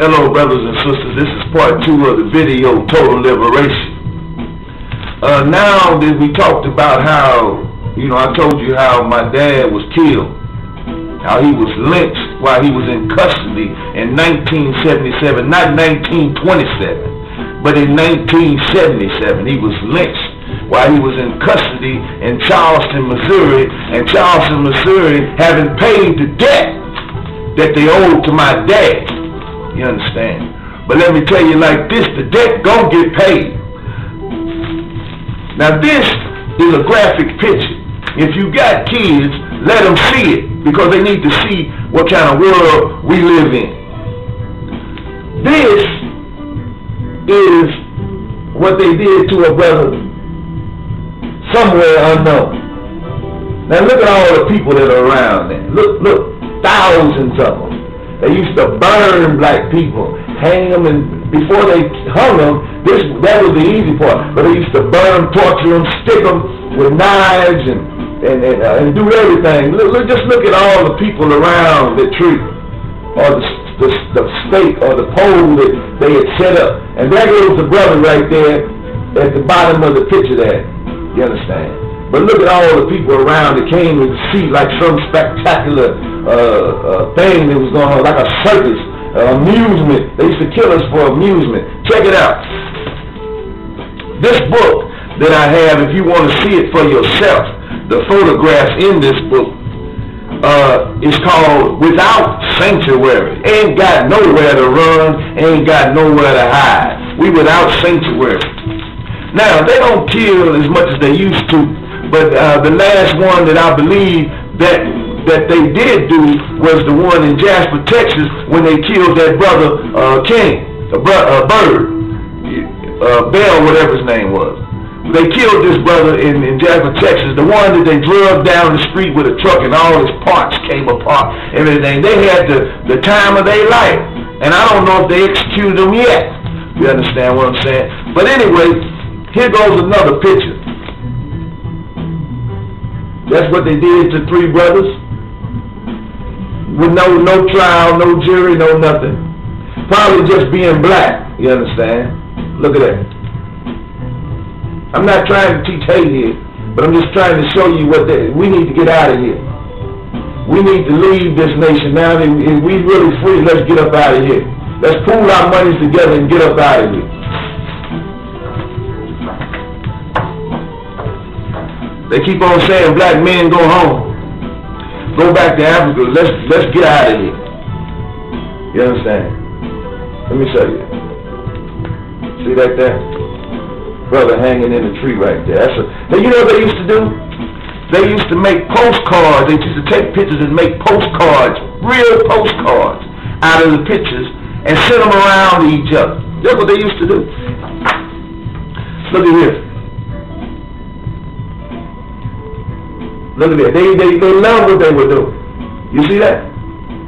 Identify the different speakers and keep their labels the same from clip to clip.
Speaker 1: Hello, brothers and sisters. This is part 2 of the video, Total Liberation. Now that we talked about how, I told you how my dad was killed, how he was lynched while he was in custody in 1977, not 1927, but in 1977 he was lynched while he was in custody in Charleston, Missouri, and Charleston, Missouri having paid the debt that they owed to my dad. You understand? But let me tell you like this, the debt gon' get paid. Now this is a graphic picture. If you got kids, let them see it, because they need to see what kind of world we live in. This is what they did to a brother somewhere unknown. Now look at all the people that are around there. Look, thousands of them. They used to burn black people, hang them, and before they hung them, that was the easy part. But they used to burn, torture them, stick them with knives, and do everything. Just look at all the people around the tree, or the stake, or the pole that they had set up. And there goes the brother right there at the bottom of the picture there. You understand? But look at all the people around that came to see like some spectacular thing that was going on, like a circus, amusement. They used to kill us for amusement. Check it out. This book that I have, if you want to see it for yourself, the photographs in this book is called Without Sanctuary. Ain't got nowhere to run, ain't got nowhere to hide. We without sanctuary. Now, they don't kill as much as they used to, but the last one that I believe that they did do was the one in Jasper, Texas, when they killed that brother King, Bird, Bell, whatever his name was. They killed this brother in Jasper, Texas, the one that they drove down the street with a truck and all his parts came apart, everything. They had the time of their life, and I don't know if they executed them yet. You understand what I'm saying? But anyway, here goes another picture. That's what they did to 3 brothers, with no trial, no jury, no nothing. Probably just being black, you understand? Look at that. I'm not trying to teach hate here, but I'm just trying to show you we need to get out of here. We need to leave this nation now. If we really free, let's get up out of here. Let's pool our monies together and get up out of here. They keep on saying black men go home. Go back to Africa. Let's get out of here. You understand? Let me show you. See right there? Brother hanging in the tree right there. Now you know what they used to do? They used to make postcards. They used to take pictures and make postcards, real postcards, out of the pictures and send them around to each other. That's what they used to do. Look at here. Look at that. They love what they were doing. You see that?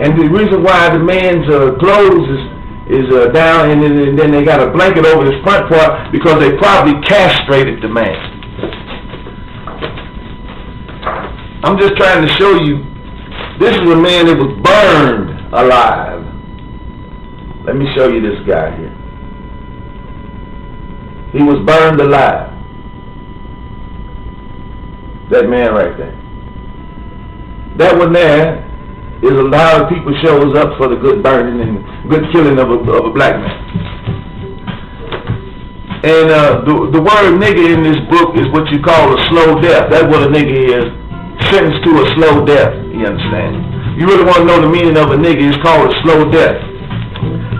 Speaker 1: And the reason why the man's clothes is down and then they got a blanket over his front part, because they probably castrated the man. I'm just trying to show you, this is a man that was burned alive. Let me show you this guy here. He was burned alive. That man right there. That one there is a lot of people shows up for the good burning and good killing of a black man. And the word nigger in this book is what you call a slow death. That's what a nigger is. Sentenced to a slow death. You understand? You really want to know the meaning of a nigger? It's called a slow death.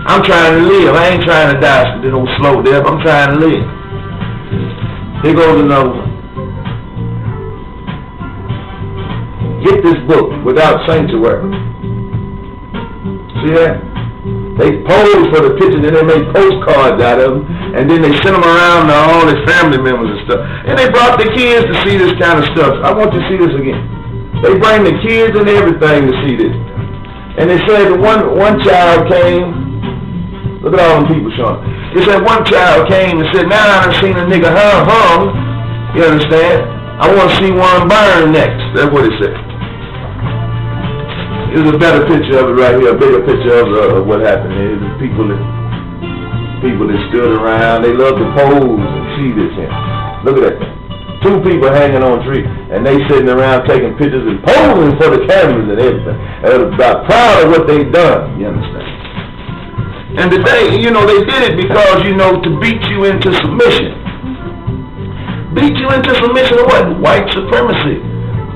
Speaker 1: I'm trying to live. I ain't trying to die with no slow death. I'm trying to live. Here goes another one. Get this book, Without Sanctuary. See that? They pose for the picture, then they make postcards out of them, and then they send them around to all their family members and stuff. And they brought the kids to see this kind of stuff. I want you to see this again. They bring the kids and everything to see this. And they said that one child came. Look at all them people showing. They said one child came and said, now I done seen a nigga hung. You understand? I want to see one burn next. That's what it said. There's a better picture of it right here, a bigger picture of what happened. There's people that stood around. They love to pose and see this here. Look at that thing. 2 people hanging on a tree, and they sitting around taking pictures and posing for the cameras and everything. They're about proud of what they've done, you understand? And today, you know, they did it because, you know, to beat you into submission. Beat you into submission of what? White supremacy.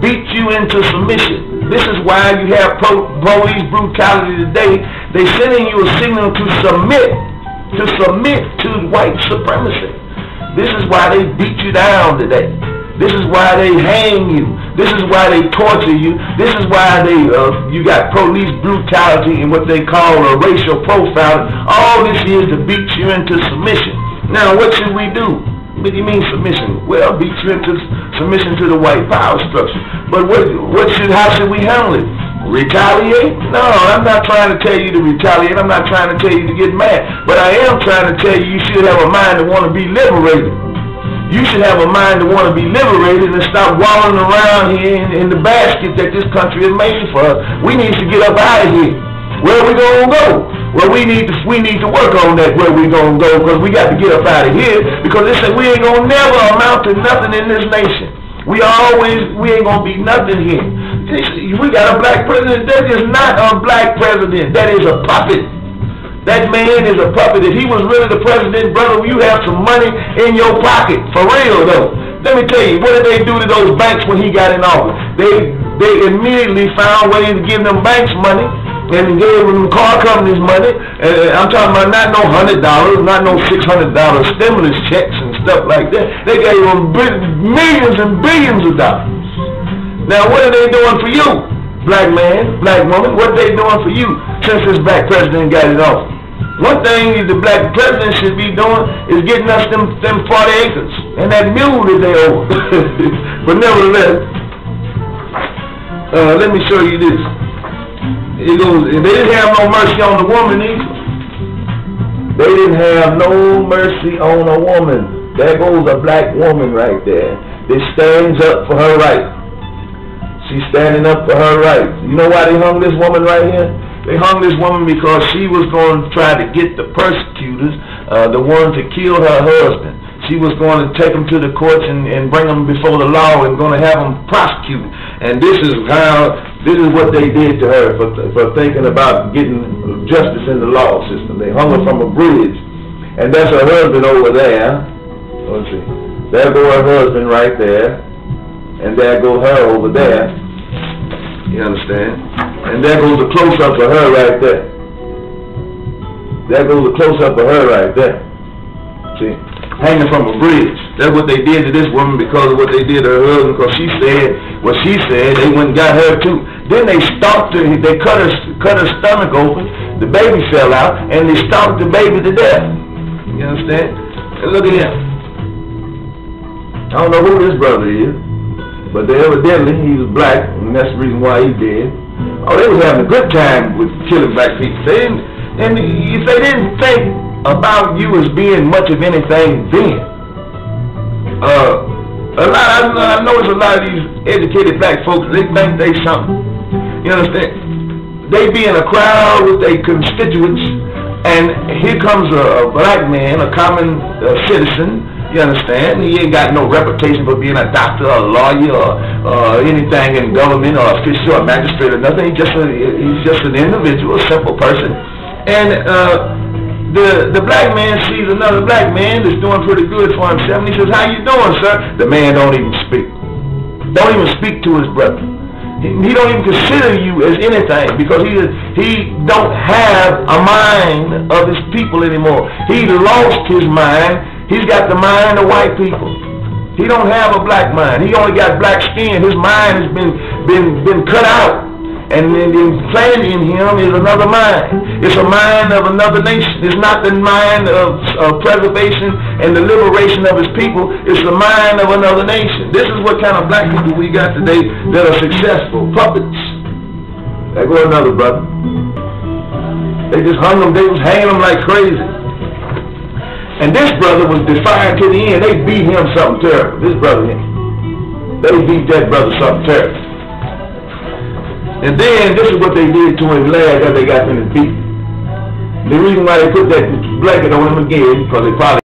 Speaker 1: Beat you into submission. This is why you have police brutality today. They're sending you a signal to submit to white supremacy. This is why they beat you down today. This is why they hang you. This is why they torture you. This is why you got police brutality and what they call a racial profiling. All this is to beat you into submission. Now, what should we do? What do you mean submission? Well, beat you into submission to the white power structure. But how should we handle it? Retaliate? No, I'm not trying to tell you to retaliate. I'm not trying to tell you to get mad. But I am trying to tell you should have a mind to want to be liberated. You should have a mind to want to be liberated and stop wallowing around here in the basket that this country has made for us. We need to get up out of here. Where are we going to go? Well, we need to work on that, where we going to go, because we got to get up out of here, because listen, we ain't going to never amount to nothing in this nation. We ain't going to be nothing here. We got a black president. That is not a black president. That is a puppet. That man is a puppet. If he was really the president, brother, you have some money in your pocket. For real, though. Let me tell you, what did they do to those banks when he got in office? They immediately found ways to give them banks money and gave them car companies money. And I'm talking about not no $100, not no $600 stimulus checks and stuff like that. They gave them millions and billions of dollars. Now, what are they doing for you, black man, black woman? What are they doing for you since this black president got it off? One thing the black president should be doing is getting us them 40 acres and that mule that they owe. But nevertheless, let me show you this. It goes, they didn't have no mercy on the woman either. They didn't have no mercy on a woman. There goes a black woman right there that stands up for her rights. She's standing up for her rights. You know why they hung this woman right here? They hung this woman because she was going to try to get the persecutors, the ones that killed her husband. She was going to take them to the courts and bring them before the law and going to have them prosecuted. And this is what they did to her for thinking about getting justice in the law system. They hung her from a bridge. And that's her husband over there. Let's see. There go her husband right there. And there go her over there. You understand? And there goes a close-up of her right there. There goes a close-up of her right there. See? Hanging from a bridge. That's what they did to this woman because of what they did to her husband, because she said what she said. They went and got her too. Then they stomped her. They cut her stomach open. The baby fell out, and they stomped the baby to death. You understand? And look at him. I don't know who this brother is, but evidently he was black, and that's the reason why he did. Oh, they was having a good time with killing black people. And if they didn't think about you as being much of anything then, I notice a lot of these educated black folks, they think they something. You understand? They be in a crowd with their constituents, and here comes a black man, a common citizen. You understand? He ain't got no reputation for being a doctor or a lawyer or anything in government or official or magistrate or nothing. He's just an individual, a simple person. And the black man sees another black man that's doing pretty good for himself, and he says, "How you doing, sir?" The man don't even speak. Don't even speak to his brother. He don't even consider you as anything, because he don't have a mind of his people anymore. He lost his mind. He's got the mind of white people. He don't have a black mind. He only got black skin. His mind has been cut out. And then implanted in him is another mind. It's a mind of another nation. It's not the mind of preservation and the liberation of his people. It's the mind of another nation. This is what kind of black people we got today that are successful. Puppets. There go another brother. They just hung them. They was hanging them like crazy. And this brother was defiant to the end. They beat him something terrible. This brother, they beat that brother something terrible. And then this is what they did to him last after they got finished beating. The reason why they put that blanket on him again, because they probably